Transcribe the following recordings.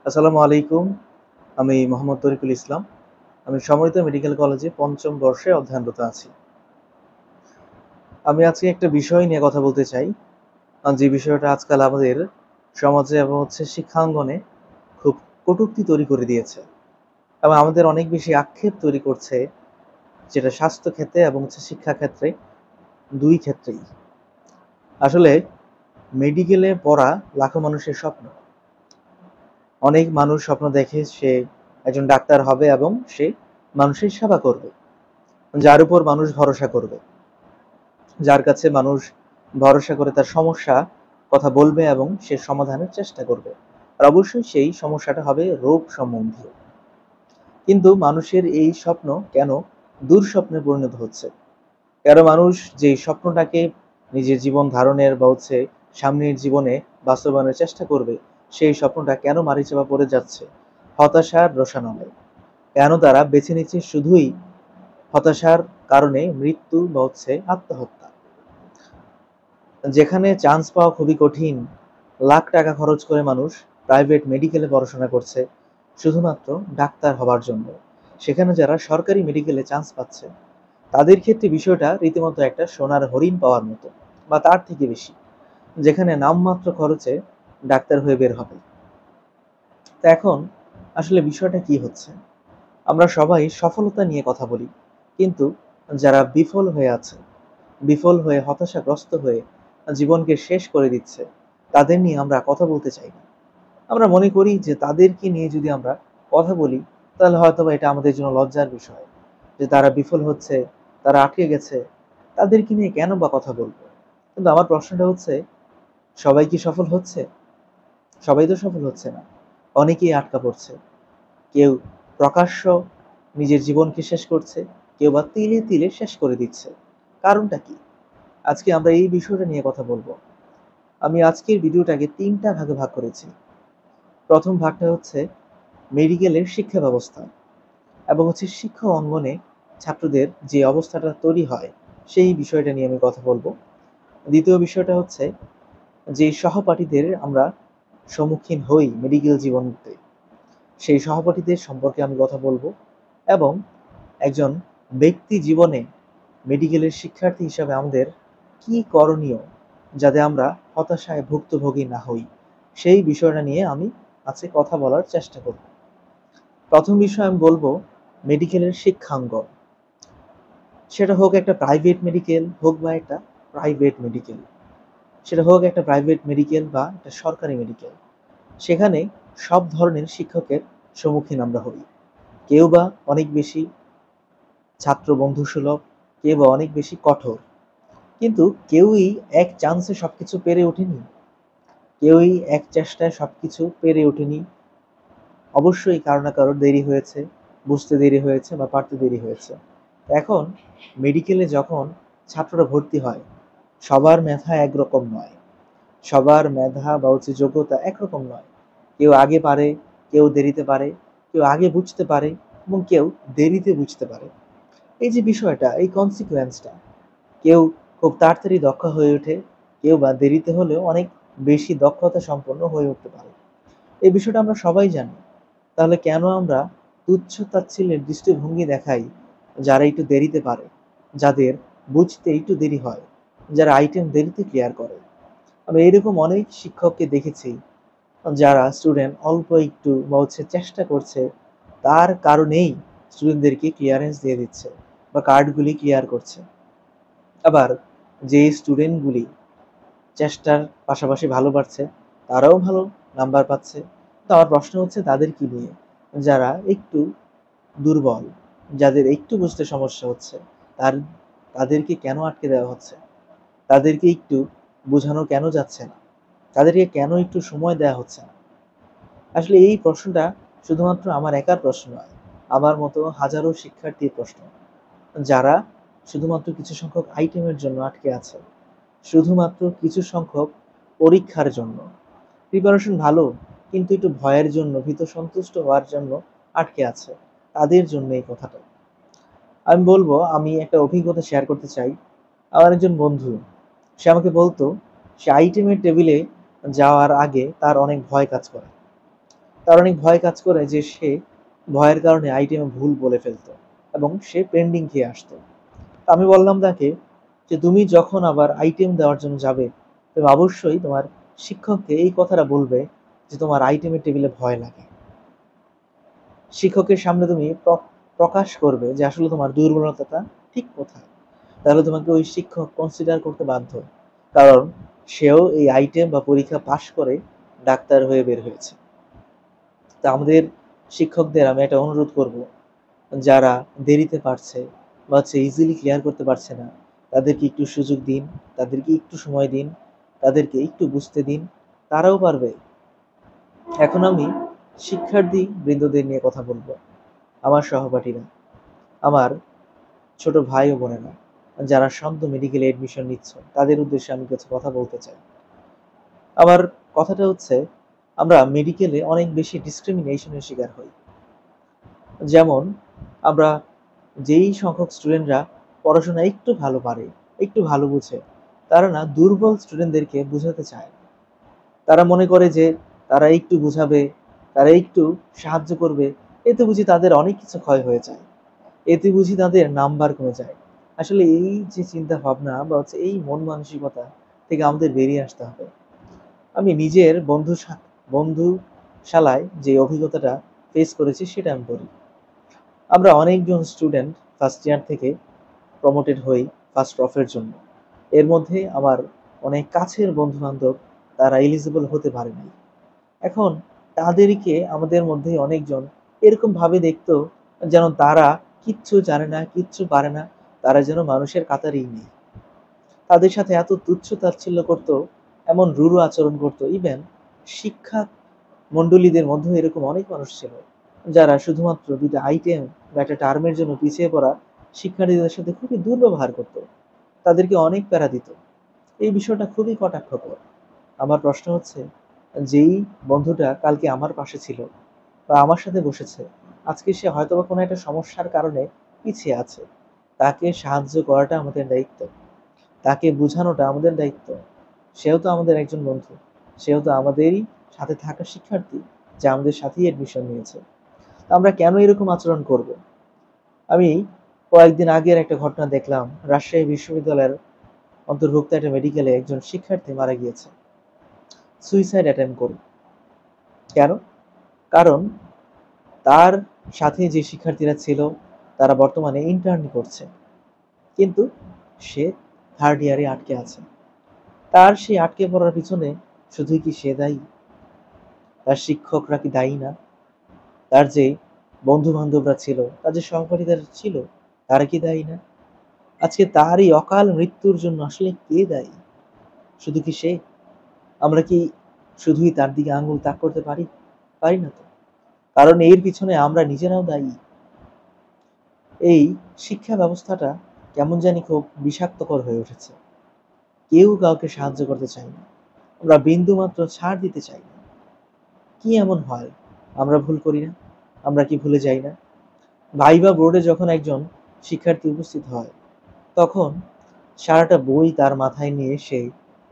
আসসালামু আলাইকুম। আমি মোহাম্মদ তরিকুল ইসলাম। আমি সমৃদ্ধ মেডিকেল কলেজে ৫ম বর্ষে অধ্যয়নরত আছি। আমি আজকে একটা বিষয় নিয়ে কথা বলতে চাই। যে বিষয়টা আজকাল আমাদের সমাজে এবং শিক্ষাঙ্গনে খুব কটূক্তি তৈরি করে দিয়েছে এবং আমাদের অনেক বেশি আক্ষেপ তৈরি করছে, যেটা স্বাস্থ্য ক্ষেত্রে এবং শিক্ষা ক্ষেত্রে ২ ক্ষেত্রেই। আসলে মেডিকেলে পড়া লাখো মানুষের স্বপ্ন। অনেক মানুষ স্বপ্ন দেখে সে একজন ডাক্তার হবে এবং সে মানুষের সেবা করবে। যার উপর মানুষ ভরসা করবে, যার কাছে মানুষ ভরসা করে তার সমস্যা কথা বলবে এবং সে সমাধানের চেষ্টা করবে। আর অবশ্যই সেই সমস্যাটা হবে রোগ সম্বন্ধীয়। কিন্তু মানুষের এই স্বপ্ন কেন দুঃস্বপ্নে পরিণত হচ্ছে? কেন মানুষ যে স্বপ্নটাকে নিজের জীবন ধারণের বা সামনের জীবনে বাস্তবায়নের চেষ্টা করবে, সেই স্বপ্নটা কেন মারিচাপা পড়ে যাচ্ছে হতাশার রোষানলে? কেন তারা বেছে নিচ্ছে শুধুই হতাশার কারণে মৃত্যু বা আত্মহত্যা? যেখানে চান্স পাওয়া খুবই কঠিন, লাখ টাকা খরচ করে মানুষ প্রাইভেট মেডিকেলে পড়াশোনা করছে শুধুমাত্র ডাক্তার হবার জন্য, সেখানে যারা সরকারি মেডিকেলে চান্স পাচ্ছে তাদের ক্ষেত্রে বিষয়টা রীতিমতো একটা সোনার হরিণ পাওয়ার মতো বা তার থেকে বেশি, যেখানে নামমাত্র খরচে ডাক্তার হয়ে বের হবে। তা এখন আসলে বিষয়টা কি হচ্ছে? আমরা সবাই সফলতা নিয়ে কথা বলি, কিন্তু যারা বিফল হয়ে আছে, বিফল হয়ে হতাশাগ্রস্ত হয়ে জীবনকে শেষ করে দিচ্ছে, তাদের নিয়ে আমরা কথা বলতে চাই না। আমরা মনে করি যে তাদেরকে নিয়ে যদি আমরা কথা বলি, তাহলে হয়তোবা এটা আমাদের জন্য লজ্জার বিষয়, যে তারা বিফল হচ্ছে, তারা আটকে গেছে, তাদেরকে নিয়ে কেন বা কথা বলবো? কিন্তু আমার প্রশ্নটা হচ্ছে, সবাই কি সফল হচ্ছে? সবাই তো সফল হচ্ছে না। অনেকেই আটকা পড়ছে। কেউ প্রকাশ্য নিজের জীবনকে শেষ করছে, কেউ বা তিলে তিলে শেষ করে দিচ্ছে। কারণটা কি? আজকে আমরা এই বিষয়টা নিয়ে কথা বলবো। আমি আজকের ভিডিওটাকে ৩টা ভাগে ভাগ করেছি। প্রথম ভাগটা হচ্ছে মেডিকেলের শিক্ষা ব্যবস্থা এবং শিক্ষা অঙ্গনে ছাত্রদের যে অবস্থাটা তৈরি হয়, সেই বিষয়টা নিয়ে আমি কথা বলবো। দ্বিতীয় বিষয়টা হচ্ছে যে সহপাঠীদের আমরা সম্মুখীন হই মেডিকেল জীবনতে, সেই সহপাঠীদের সম্পর্কে আমি কথা বলবো। এবং একজন ব্যক্তি জীবনে মেডিকেলের শিক্ষার্থী হিসাবে আমাদের কি করণীয়, যাতে আমরা হতাশায় ভুক্তভোগী না হই, সেই বিষয়টা নিয়ে আমি আজকে কথা বলার চেষ্টা করব। প্রথম বিষয় আমি বলবো মেডিকেলের শিক্ষাঙ্গন। সেটা হোক একটা প্রাইভেট মেডিকেল, হোক বা একটা প্রাইভেট মেডিকেল, সেটা হোক একটা প্রাইভেট মেডিকেল বা একটা সরকারি মেডিকেল, সেখানে সব ধরনের শিক্ষকের সম্মুখীন আমরা হই। কেউ বা অনেক বেশি ছাত্র বন্ধুসুলভ, কেউ বা অনেক বেশি কঠোর। কিন্তু কেউই এক চান্সে সবকিছু পেরে ওঠেনি, কেউই এক চেষ্টায় সবকিছু পেরে ওঠেনি। অবশ্যই কারো না কারোর দেরি হয়েছে, বুঝতে দেরি হয়েছে বা পারতে দেরি হয়েছে। এখন মেডিকেলে যখন ছাত্ররা ভর্তি হয়, সবার মেধা একরকম নয়, সবার মেধা বা যোগ্যতা একরকম নয়। কেউ আগে পারে, কেউ দেরিতে পারে, কেউ আগে বুঝতে পারে এবং কেউ দেরিতে বুঝতে পারে। এই যে বিষয়টা, এই কনসিকুয়েন্সটা, কেউ খুব তাড়াতাড়ি দক্ষ হয়ে ওঠে, কেউ বা দেরিতে হলেও অনেক বেশি দক্ষতা সম্পন্ন হয়ে উঠতে পারে। এই বিষয়টা আমরা সবাই জানি। তাহলে কেন আমরা তুচ্ছ তাচ্ছিল্যের দৃষ্টিভঙ্গি দেখাই যারা একটু দেরিতে পারে, যাদের বুঝতে একটু দেরি হয়, যারা আইটেম দেরিতে ক্লিয়ার করে? আমি এরকম অনেক শিক্ষককে দেখেছি, যারা স্টুডেন্ট অল্প একটু বা চেষ্টা করছে, তার কারণেই স্টুডেন্টদেরকে ক্লিয়ারেন্স দিয়ে দিচ্ছে বা কার্ডগুলি ক্লিয়ার করছে। আবার যে স্টুডেন্টগুলি চেষ্টার পাশাপাশি ভালো পারছে, তারাও ভালো নাম্বার পাচ্ছে। তো আমার প্রশ্ন হচ্ছে তাদের কি নিয়ে? যারা একটু দুর্বল, যাদের একটু বুঝতে সমস্যা হচ্ছে, তার তাদেরকে কেন আটকে দেওয়া হচ্ছে? তাদেরকে একটু বোঝানো কেন যাচ্ছে না? তাদেরকে কেন একটু সময় দেওয়া হচ্ছে না? আসলে এই প্রশ্নটা শুধুমাত্র আমার একার প্রশ্ন নয়, আমার মতো হাজারো শিক্ষার্থীর প্রশ্ন, যারা শুধুমাত্র কিছু সংখ্যক আইটেমের জন্য আটকে আছে, শুধুমাত্র কিছু সংখ্যক পরীক্ষার জন্য প্রিপারেশন ভালো, কিন্তু একটু ভয়ের জন্য, ভীত সন্তুষ্ট হওয়ার জন্য আটকে আছে। তাদের জন্য এই কথাটা আমি বলবো। আমি একটা অভিজ্ঞতা শেয়ার করতে চাই। আমার একজন বন্ধু, সে আমাকে বলতো, সে আইটেমের টেবিলে যাওয়ার আগে তার অনেক ভয় কাজ করে। তার অনেক ভয় কাজ করে যে সে ভয়ের কারণে আইটেমে ভুল বলে ফেলতো এবং সে পেন্ডিং খেয়ে আসতো। আমি বললাম তাকে যে তুমি যখন আবার আইটেম দেওয়ার জন্য যাবে, তুমি অবশ্যই তোমার শিক্ষককে এই কথাটা বলবে যে তোমার আইটেমের টেবিলে ভয় লাগে। শিক্ষকের সামনে তুমি প্রকাশ করবে যে আসলে তোমার দুর্বলতাটা ঠিক কোথায়। তাহলে তোমাকে ওই শিক্ষক কনসিডার করতে বাধ্য, কারণ সেও এই আইটেম বা পরীক্ষা পাশ করে ডাক্তার হয়ে বের হয়েছে। তা আমাদের শিক্ষকদের আমি একটা অনুরোধ করব, যারা দেরিতে পারছে বা হচ্ছে ইজিলি ক্লিয়ার করতে পারছে না, তাদেরকে একটু সুযোগ দিন, তাদেরকে একটু সময় দিন, তাদেরকে একটু বুঝতে দিন, তারাও পারবে। এখন আমি শিক্ষার্থী বৃন্দদের নিয়ে কথা বলবো, আমার সহপাঠীরা, আমার ছোট ভাই ও বোনেরা, যারা সদ্য মেডিকেলে এডমিশন নিচ্ছ, তাদের উদ্দেশ্যে আমি কিছু কথা বলতে চাই। আমার কথাটা হচ্ছে, আমরা মেডিকেলে অনেক বেশি ডিসক্রিমিনেশনের শিকার হই। যেমন আমরা যেই সংখ্যক স্টুডেন্টরা পড়াশোনা একটু ভালো পারে, একটু ভালো বুঝে, তারা না দুর্বল স্টুডেন্টদেরকে বুঝাতে চায়। তারা মনে করে যে তারা একটু বুঝাবে, তারা একটু সাহায্য করবে, এতে বুঝি তাদের অনেক কিছু ক্ষয় হয়ে যায়, এতে বুঝি তাদের নাম্বার কমে যায়। আসলে এই যে চিন্তা ভাবনা বা হচ্ছে এই মন মানসিকতা থেকে আমাদের বেরিয়ে আসতে হবে। আমি নিজের বন্ধুশালায় যে অভিজ্ঞতাটা ফেস করেছি সেটা আমি বলি। আমরা অনেকজন স্টুডেন্ট ফার্স্ট ইয়ার থেকে প্রমোটেড হই ফার্স্ট অফের জন্য। এর মধ্যে আমার অনেক কাছের বন্ধু বান্ধব, তারা এলিজিবল হতে পারে নাই। এখন তাদেরকে আমাদের মধ্যে অনেকজন এরকম ভাবে দেখতো যেন তারা কিচ্ছু জানে না, কিচ্ছু পারে না, তারা যেন মানুষের কাতারেই নেই। তাদের সাথে এত তুচ্ছ তাচ্ছিল্য করতো, এমন রূঢ় আচরণ করতো। ইভেন শিক্ষা মণ্ডলীদের মধ্যে এরকম অনেক মানুষ ছিল, যারা শুধুমাত্র দুইটা আইটেম বা একটা টার্মের জন্য পিছিয়ে পড়া শিক্ষার্থীদের সাথে খুবই দুর্ব্যবহার করত, তাদেরকে অনেক প্যারা দিত। এই বিষয়টা খুবই কটাক্ষকর। আমার প্রশ্ন হচ্ছে, যেই বন্ধুটা কালকে আমার পাশে ছিল বা আমার সাথে বসেছে, আজকে সে হয়তোবা কোনো একটা সমস্যার কারণে পিছিয়ে আছে, তাকে সাহায্য করাটা আমাদের দায়িত্ব, তাকে বোঝানোটা আমাদের দায়িত্ব। সেও তো আমাদের একজন বন্ধু, সেও তো আমাদেরই সাথে থাকা শিক্ষার্থী, যে আমাদের সাথেই এডমিশন নিয়েছে। আমরা কেন এরকম আচরণ করব? আমি কয়েকদিন আগের একটা ঘটনা দেখলাম, রাজশাহী বিশ্ববিদ্যালয়ের অন্তর্ভুক্ত একটা মেডিকেলে একজন শিক্ষার্থী মারা গিয়েছে সুইসাইড অ্যাটেম্প করে। কেন? কারণ তার সাথে যে শিক্ষার্থীরা ছিল, তারা বর্তমানে ইন্টার্নি করছে, কিন্তু সে থার্ড ইয়ারে আটকে আছে। তার সেই আটকে পড়ার পিছনে শুধুই কি সে দায়ী? তার শিক্ষকরা কি দায়ী না? তার যে বন্ধু বান্ধবরা ছিল, তার যে সহপাঠীরা ছিল, তারা কি দায়ী না? আজকে তার এই অকাল মৃত্যুর জন্য আসলে কে দায়ী? শুধু কি সে? আমরা কি শুধুই তার দিকে আঙুল তাক করতে পারি? পারি না তো। কারণ এর পিছনে আমরা নিজেরাও দায়ী। এই শিক্ষা ব্যবস্থাটা কেমন জানি খুব বিষাক্তকর হয়ে উঠেছে। কেউ কাউকে সাহায্য করতে চায় না, আমরা বিন্দু মাত্র ছাড় দিতে চাই না। কি এমন হয়? আমরা ভুল করি না? আমরা কি ভুলে যাই না? ভাইবা বোর্ডে যখন একজন শিক্ষার্থী উপস্থিত হয়, তখন সারাটা বই তার মাথায় নিয়ে সে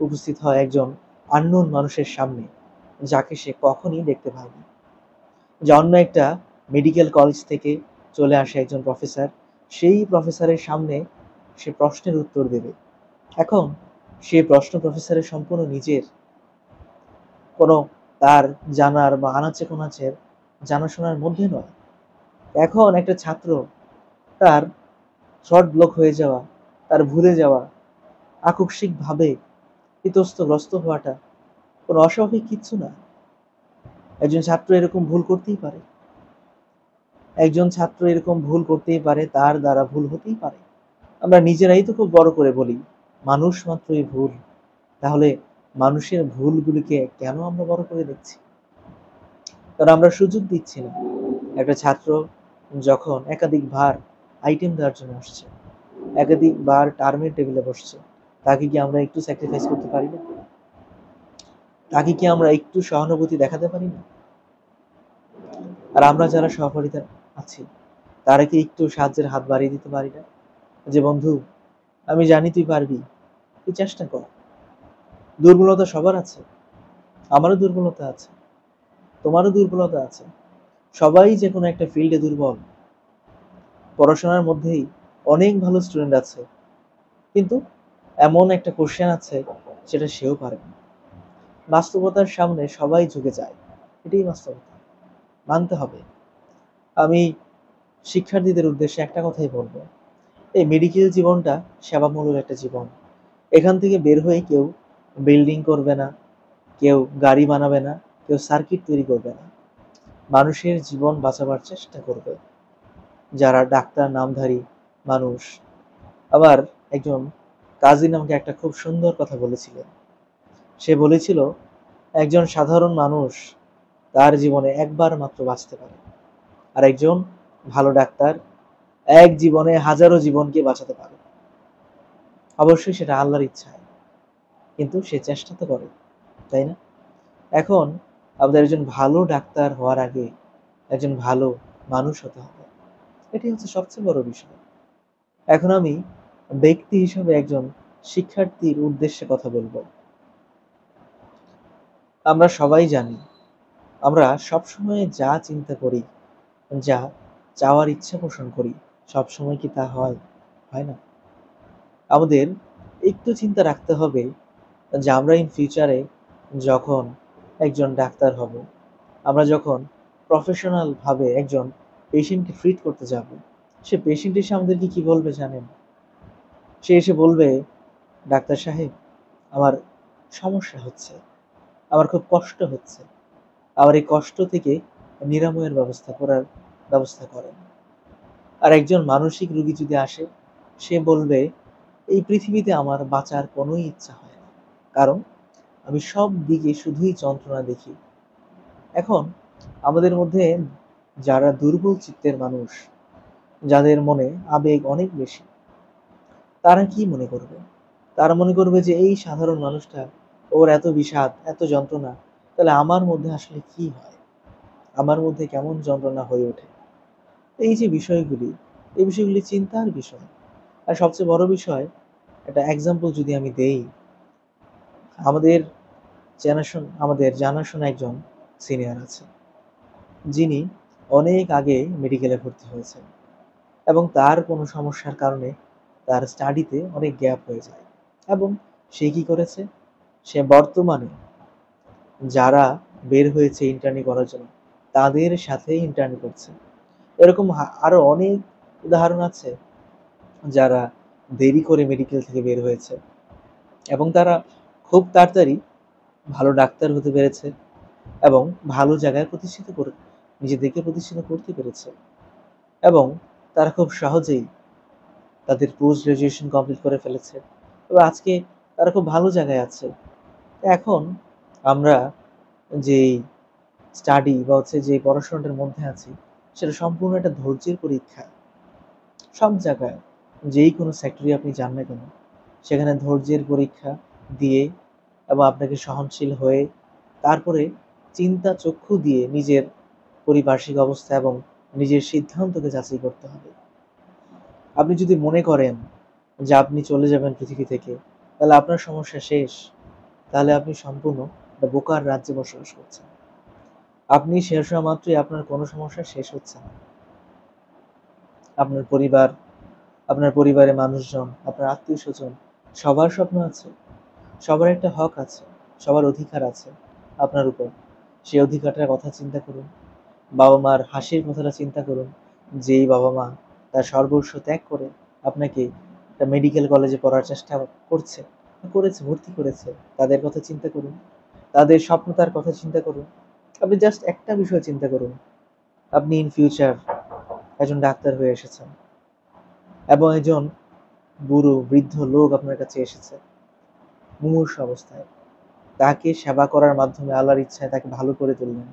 উপস্থিত হয় একজন আননোন মানুষের সামনে, যাকে সে কখনই দেখতে পায়নি। যে অন্য একটা মেডিকেল কলেজ থেকে চলে আসে একজন প্রফেসর, সেই প্রফেসরের সামনে সে প্রশ্নের উত্তর দেবে। এখন সে প্রশ্ন প্রফেসরের সম্পূর্ণ নিজের, কোনো তার জানার বা আনাচে কোনাচের জানাশোনার মধ্যে নয়। এখন একটা ছাত্র, তার থ্রট ব্লক হয়ে যাওয়া, তার ভুলে যাওয়া, আকস্মিকভাবে ইতস্তগ্রস্ত হওয়াটা কোনো অস্বাভাবিক কিচ্ছু না। একজন ছাত্র এরকম ভুল করতেই পারে, একজন ছাত্র এরকম ভুল করতেই পারে, তার দ্বারা ভুল হতেই পারে। আমরা নিজেরাই তো খুব বড় করে বলি মানুষ মাত্রই ভুল। তাহলে মানুষের ভুলগুলিকে কেন আমরা বড় করে দেখছি? কারণ আমরা সুযোগ দিচ্ছি না। একটা ছাত্র যখন একাধিকবার আইটেম দেওয়ার জন্য আসছে, একাধিকবার টার্মের টেবিলে বসছে, তাকে কি আমরা একটু স্যাক্রিফাইস করতে পারি না? তাকে কি আমরা একটু সহানুভূতি দেখাতে পারি না? আর আমরা যারা সহপাঠীরা আছি, তারা কি একটু সাহায্যের হাত বাড়িয়ে দিতে পারি না? যে বন্ধু, আমি জানি তুই পারবি, তুই চেষ্টা কর। দুর্বলতা সবার আছে, আমারও দুর্বলতা আছে। তোমারও দুর্বলতা আছে। সবাই যে কোনো একটা ফিল্ডে দুর্বল। পড়াশোনার মধ্যেই অনেক ভালো স্টুডেন্ট আছে, কিন্তু এমন একটা কোশ্চেন আছে সেটা সেও পারে না। বাস্তবতার সামনে সবাই ঝুঁকে যায়, এটাই বাস্তবতা, মানতে হবে। আমি শিক্ষার্থীদের উদ্দেশ্যে একটা কথাই বলবো, এই মেডিকেল জীবনটা সেবামূলক একটা জীবন। এখান থেকে বের হয়ে কেউ বিল্ডিং করবে না, কেউ গাড়ি বানাবে না, কেউ সার্কিট তৈরি করবে না, মানুষের জীবন বাঁচাবার চেষ্টা করবে যারা ডাক্তার নামধারী মানুষ। আবার একজন কাজী আমাকে একটা খুব সুন্দর কথা বলেছিলেন। সে বলেছিল, একজন সাধারণ মানুষ তার জীবনে একবার মাত্র বাঁচতে পারে, আর একজন ভালো ডাক্তার এক জীবনে হাজারো জীবনকে বাঁচাতে পারে। অবশ্যই সেটা আল্লাহর ইচ্ছায়, কিন্তু সে চেষ্টা তো করে, তাই না? এখন আমাদের একজন ভালো ডাক্তার হওয়ার আগে একজন ভালো মানুষ হতে হবে, এটাই হচ্ছে সবচেয়ে বড় বিষয়। এখন আমি ব্যক্তি হিসেবে একজন শিক্ষার্থীর উদ্দেশ্যে কথা বলবো। আমরা সবাই জানি, আমরা সবসময় যা চিন্তা করি, যা চাওয়ার ইচ্ছা পোষণ করি, সবসময় কি তা হয়? হয় না। আমাদের একটু চিন্তা রাখতে হবে যে আমরা ইন ফিউচারে যখন একজন ডাক্তার হব, আমরা যখন প্রফেশনাল ভাবে একজন পেশেন্টকে ট্রিট করতে যাব, সে পেশেন্ট এসে আমাদেরকে কি বলবে জানেন? সে এসে বলবে, ডাক্তার সাহেব, আমার সমস্যা হচ্ছে, আমার খুব কষ্ট হচ্ছে, আমার এই কষ্ট থেকে নিরাময়ের ব্যবস্থা করেন। আর একজন মানসিক রোগী যদি আসে, সে বলবে, এই পৃথিবীতে আমার বাঁচার কোনোই ইচ্ছা হয় না, কারণ আমি সব দিকে শুধুই যন্ত্রণা দেখি। এখন আমাদের মধ্যে যারা দুর্বল চিত্তের মানুষ, যাদের মনে আবেগ অনেক বেশি, তারা কি মনে করবে? তারা মনে করবে যে এই সাধারণ মানুষটা, ওর এত বিষাদ, এত যন্ত্রণা, তাহলে আমার মধ্যে আসলে কি হয়, আমার মধ্যে কেমন যন্ত্রণা হয়ে ওঠে। এই যে বিষয়গুলি, এই বিষয়গুলি চিন্তার বিষয়। আর সবচেয়ে বড় বিষয়, একটা এক্সাম্পল যদি আমি দেই, আমাদের আমাদের জানাশোনা একজন সিনিয়র আছে, যিনি অনেক আগে মেডিকেলে ভর্তি হয়েছেন, এবং তার কোনো সমস্যার কারণে তার স্টাডিতে অনেক গ্যাপ হয়ে যায়, এবং সে কি করেছে, সে বর্তমানে যারা বের হয়েছে ইন্টার্নি করার জন্য তাদের সাথে ইন্টার্নি করছে। এরকম আরো অনেক উদাহরণ আছে যারা দেরি করে মেডিকেল থেকে বের হয়েছে, এবং তারা খুব তাড়াতাড়ি ভালো ডাক্তার হতে পেরেছে এবং ভালো জায়গায় নিজেদেরকে প্রতিষ্ঠিত করতে পেরেছে, এবং তারা খুব সহজেই তাদের পোস্ট গ্রাজুয়েশন কমপ্লিট করে ফেলেছে, তবে আজকে তারা খুব ভালো জায়গায় আছে। এখন আমরা যেই স্টাডি বা হচ্ছে যে পড়াশোনাটার মধ্যে আছি, সেটা সম্পূর্ণ একটা ধৈর্যের পরীক্ষা। সব জায়গায় যেই কোনো সেক্টরে আপনি যান না কেন, সেখানে ধৈর্যের পরীক্ষা দিয়ে এবং আপনাকে সহনশীল হয়ে তারপরে চিন্তা চক্ষু দিয়ে নিজের পারিপার্শ্বিক অবস্থা এবং নিজের সিদ্ধান্তকে যাচাই করতে হবে। আপনি যদি মনে করেন যে আপনি চলে যাবেন পৃথিবী থেকে, তাহলে আপনার সমস্যা শেষ, তাহলে আপনি সম্পূর্ণ একটা বোকার রাজ্যে বসবাস করছেন। আপনি শেষ হওয়া মাত্রই আপনার কোনো সমস্যা শেষ হচ্ছে না। আপনার পরিবার, আপনার পরিবারের মানুষজন, আপনার আত্মীয় স্বজন, সবার স্বপ্ন আছে, সবার একটা হক আছে, সবার অধিকার আছে আপনার উপর। সেই অধিকারটার কথা চিন্তা করুন। বাবা মার হাসির কথাটা চিন্তা করুন, যেই বাবা মা তার সর্বস্ব ত্যাগ করে আপনাকে একটা মেডিকেল কলেজে পড়ার চেষ্টা করেছে, ভর্তি করেছে, তাদের কথা চিন্তা করুন। তাদের স্বপ্নতার কথা চিন্তা করুন। আপনি জাস্ট একটা বিষয় চিন্তা করুন, আপনি ইন ফিউচার একজন ডাক্তার হয়ে এসেছেন, এবং একজন বুড়ো বৃদ্ধ লোক আপনার কাছে এসেছে মুমূর্ষু অবস্থায়, তাকে সেবা করার মাধ্যমে আল্লাহর ইচ্ছায় তাকে ভালো করে তুললেন,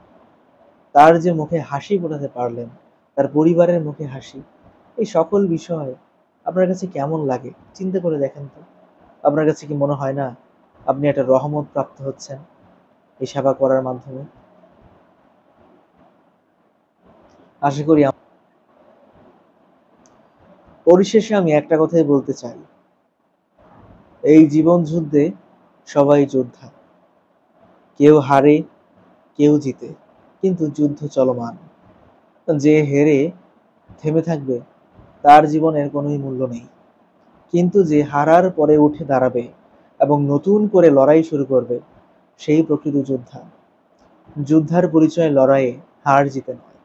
তার যে মুখে হাসি ফোটাতে পারলেন, তার পরিবারের মুখে হাসি, এই সকল বিষয় আপনার কাছে কেমন লাগে চিন্তা করে দেখেন তো। আপনার কাছে কি মনে হয় না আপনি একটা রহমত প্রাপ্ত হচ্ছেন এই সেবা করার মাধ্যমে? আশা করি পরিশেষে আমি একটা কথাই বলতে চাই, এই জীবন যুদ্ধে সবাই যোদ্ধা, কেউ হারে, কেউ জিতে, কিন্তু যুদ্ধ চলমান। যে হেরে থেমে থাকবে তার জীবনের কোনোই মূল্য নেই, কিন্তু যে হারার পরে উঠে দাঁড়াবে এবং নতুন করে লড়াই শুরু করবে সেই প্রকৃত যোদ্ধা। যোদ্ধার পরিচয় লড়াইয়ে হার জিতে নয়,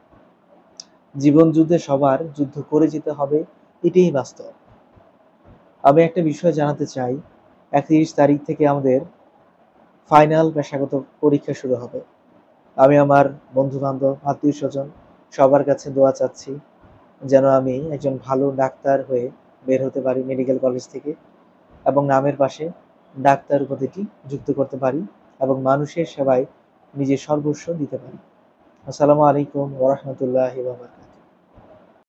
জীবন যুদ্ধে সবার যুদ্ধ করে যেতে হবে, এটাই বাস্তব। আমি একটা বিষয় জানাতে চাই, 31 তারিখ থেকে আমাদের ফাইনাল পেশাগত পরীক্ষা শুরু হবে। আমি আমার বন্ধু বান্ধব, আত্মীয় স্বজন সবার কাছে দোয়া চাচ্ছি যেন আমি একজন ভালো ডাক্তার হয়ে বের হতে পারি মেডিকেল কলেজ থেকে, এবং নামের পাশে ডাক্তার উপাধিটি যুক্ত করতে পারি এবং মানুষের সেবায় নিজের সর্বস্ব দিতে পারি। আসসালামু আলাইকুম ওয়া রাহমাতুল্লাহি ওয়া বারাকাতুহু।